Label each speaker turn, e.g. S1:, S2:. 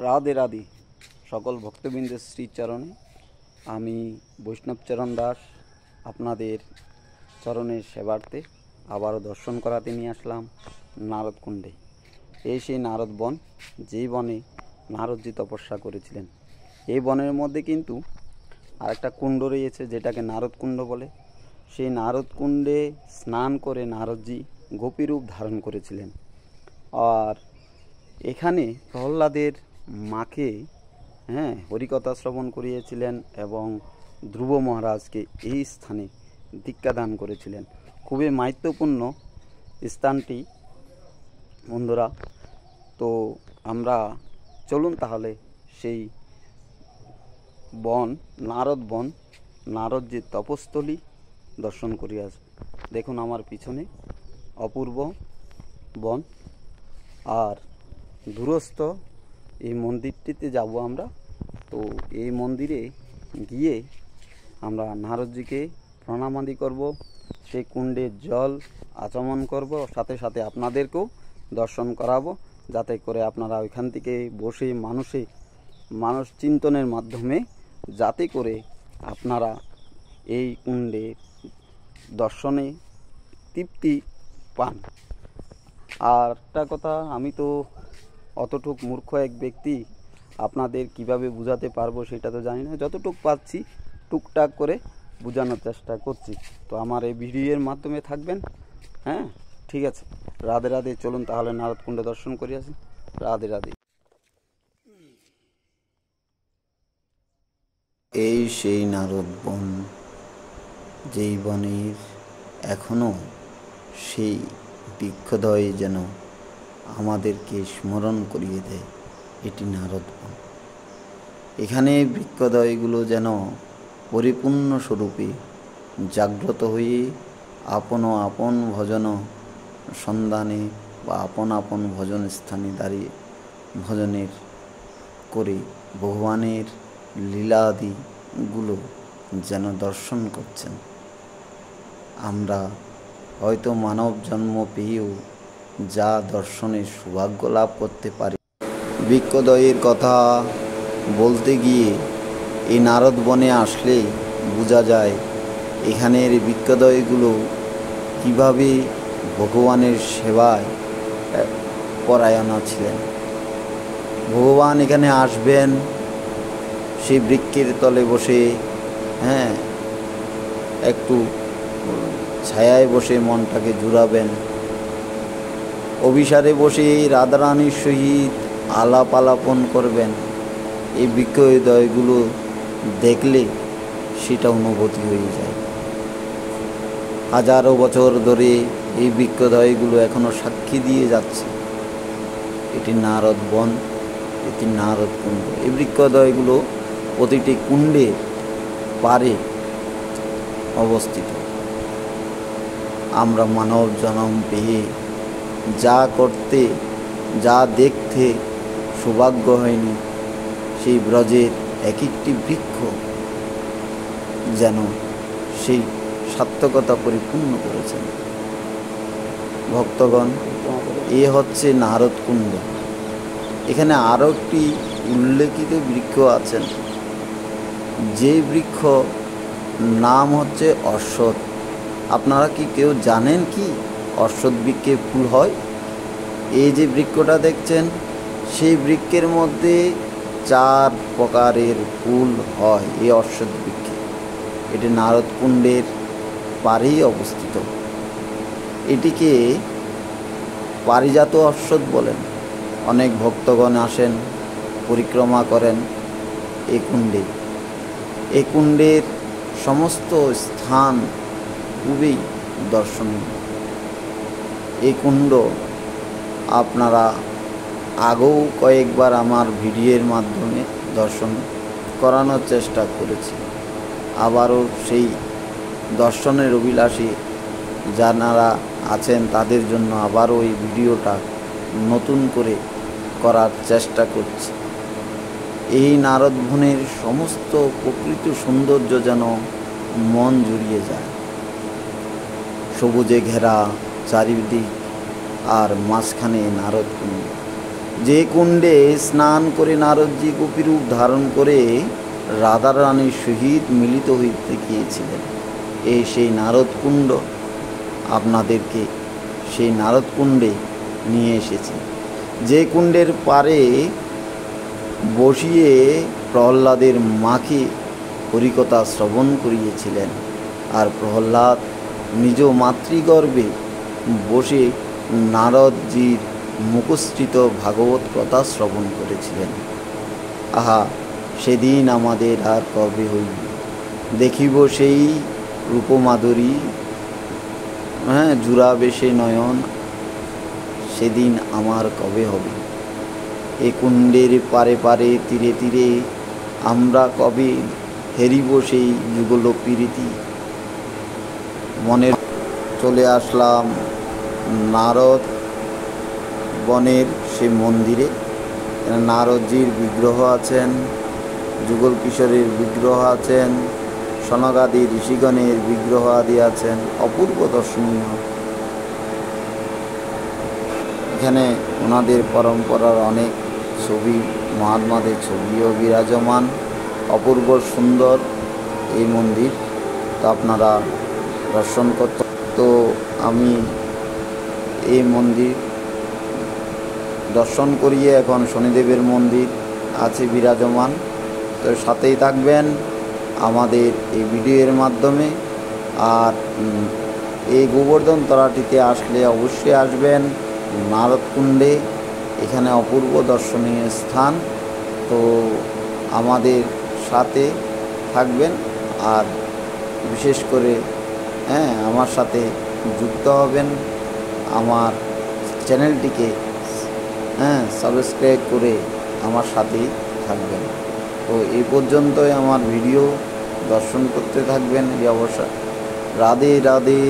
S1: রাধে রাধে সকল ভক্তবৃন্দের শ্রীচরণে আমি বৈষ্ণবচরণ দাস আপনাদের চরণের সেবার্থে আবারও দর্শন করাতে নিয়ে আসলাম নারদকুণ্ডে। এই সেই নারদ বন, যেই বনে নারদজি তপস্যা করেছিলেন। এই বনের মধ্যে কিন্তু আরেকটা কুণ্ড রয়েছে, যেটাকে নারদকুণ্ড বলে। সেই নারদকুণ্ডে স্নান করে নারদজি গোপীরূপ ধারণ করেছিলেন। আর এখানে প্রহ্লাদের মাকে হরিকথা শ্রবণ করিয়েছিলেন এবং ধ্রুব মহারাজকে এই স্থানে দীক্ষাদান করেছিলেন। খুবই মাহাত্ম্যপূর্ণ স্থানটি বন্ধুরা। তো আমরা চলুন তাহলে সেই বন, নারদ বন, নারদজির তপস্থলী দর্শন করি। আজ দেখুন আমার পিছনে অপূর্ব বন, আর দূরস্থ এই মন্দিরটিতে যাব আমরা। তো এই মন্দিরে গিয়ে আমরা নারদজিকে প্রণামাদি করব, সেই কুণ্ডের জল আচমন করব, সাথে সাথে আপনাদেরকেও দর্শন করাবো, যাতে করে আপনারা ওইখান থেকে বসে মানুষ চিন্তনের মাধ্যমে যাতে করে আপনারা এই কুণ্ডে দর্শনে তৃপ্তি পান। আর একটা কথা, আমি তো অতটুক মূর্খ এক ব্যক্তি, আপনাদের কিভাবে বোঝাতে পারবো সেটা তো জানি না। যতটুক পাচ্ছি টুকটাক করে বোঝানোর চেষ্টা করছি। তো আমার এই ভিডিওর মাধ্যমে থাকবেন। ঠিক আছে। রাধে রাধে। চলুন তাহলে নারদকুণ্ড দর্শন করে আসি। রাধে রাধে। এই সেই নারদ বন, যেই বনের এখনো সেই বৃক্ষদ্বয় যেন আমাদেরকে স্মরণ করিয়ে দেয়। এটি নারদ বন। এখানে বৃক্ষদ্বয়গুলো যেন পরিপূর্ণ স্বরূপে জাগ্রত হয়ে আপন আপন ভজন সন্ধানে বা আপন আপন ভজন স্থানে দাঁড়িয়ে ভজনের করে ভগবানের লীলাদিগুলো যেন দর্শন করছেন। আমরা হয়তো মানব জন্ম পেয়েও যা দর্শনের সৌভাগ্য লাভ করতে পারি। বৃক্ষদ্বয়ের কথা বলতে গিয়ে এই নারদ বনে আসলে বোঝা যায় এখানের বৃক্ষদ্বয়গুলো কীভাবে ভগবানের সেবায় পরায়ণ ছিলেন। ভগবান এখানে আসবেন, সেই বৃক্ষের তলে বসে একটু ছায়ায় বসে মনটাকে জুড়াবেন। অভিসারে বসে রাধারানীর সহিত আলাপ আলাপন করবেন। এই বৃক্ষদ্বয়গুলো দেখলে সেটা অনুভূতি হয়ে যায়। হাজারো বছর ধরে এই বৃক্ষদ্বয়গুলো এখনো সাক্ষী দিয়ে যাচ্ছে। এটি নারদ বন, এটি নারদ কুণ্ড। এই বৃক্ষদ্বয়গুলো প্রতিটি কুণ্ডের পারে অবস্থিত। আমরা মানব জন্ম পেয়ে যা করতে, যা দেখতে সৌভাগ্য হয়নি, সেই ব্রজের এক একটি বৃক্ষ যেন সেই সার্থকতা পরিপূর্ণ করেছেন ভক্তগণ। এ হচ্ছে নারদ কুণ্ড। এখানে আরও একটি উল্লেখিত বৃক্ষ আছেন, যে বৃক্ষ নাম হচ্ছে অশ্বত্থ। আপনারা কি কেউ জানেন কি অশ্বত্থ বৃক্ষে ফুল হয়? এই যে বৃক্ষটা দেখছেন, সেই বৃক্ষের মধ্যে 4 প্রকারের ফুল হয় এই অশ্বত্থ বৃক্ষে। এটি নারদকুণ্ডের পাড়েই অবস্থিত। এটিকে পারিজাত অশ্বত্থ বলেন। অনেক ভক্তগণ আসেন, পরিক্রমা করেন এই কুণ্ডে। এই কুণ্ডের সমস্ত স্থান খুবই দর্শনীয়। এই কুণ্ড আপনারা আগেও কয়েকবার আমার ভিডিওর মাধ্যমে দর্শন করানোর চেষ্টা করেছি। আবারও সেই দর্শনের অভিলাষী যারা আছেন তাদের জন্য আবারও এই ভিডিওটা নতুন করে করার চেষ্টা করছি। এই নারদ বনের সমস্ত প্রকৃত সৌন্দর্য যেন মন জুড়িয়ে যায়। সবুজে ঘেরা চারিদিক, আর মাঝখানে নারদকুণ্ড। যে কুণ্ডে স্নান করে নারদজি গোপীরূপ ধারণ করে রাধারানীর সহিত মিলিত হইতে গিয়েছিলেন। এই সেই নারদ কুণ্ড, আপনাদেরকে সেই নারদ কুণ্ডে নিয়ে এসেছি। যে কুণ্ডের পারে বসিয়ে প্রহ্লাদের মাকে হরিকথা শ্রবণ করিয়েছিলেন, আর প্রহ্লাদ নিজ মাতৃগর্ভে বসে নারদজির মুখস্থিত ভাগবত কথা শ্রবণ করেছিলেন। আহা, সেদিন আমাদের আর কবে হইবে, দেখিব সেই রূপমাধুরী, জুড়াবে সে নয়ন, সেদিন আমার কবে হবে। এ কুণ্ডের পারে পারে তীরে তীরে আমরা কবে হেরিব সেই যুগল প্রীতি। মনের চলে আসলাম নারদ বনের সে মন্দিরে। নারদজির বিগ্রহ আছেন, যুগল কিশোরের বিগ্রহ আছেন, সনকাদি ঋষিগণের বিগ্রহ আদি আছেন, অপূর্ব দর্শনীয়। এখানে ওনাদের পরম্পরার অনেক ছবি, মহাত্মাদের ছবিও বিরাজমান। অপূর্ব সুন্দর এই মন্দির, তো আপনারা দর্শন করতে। তো আমি এই মন্দির দর্শন করিয়ে এখন শনিদেবের মন্দির আছে বিরাজমান। তো সাথেই থাকবেন আমাদের এই ভিডিওর মাধ্যমে। আর এই গোবর্ধন তলাটিতে আসলে অবশ্যই আসবেন নারদকুণ্ডে, এখানে অপূর্ব দর্শনীয় স্থান। তো আমাদের সাথে থাকবেন, আর বিশেষ করে আমার সাথে যুক্ত হবেন, আমার চ্যানেলটিকে সাবস্ক্রাইব করে আমার সাথেই থাকবেন। তো এই পর্যন্তই আমার ভিডিও দর্শন করতে থাকবেন এই অবস্থা। রাধে রাধে।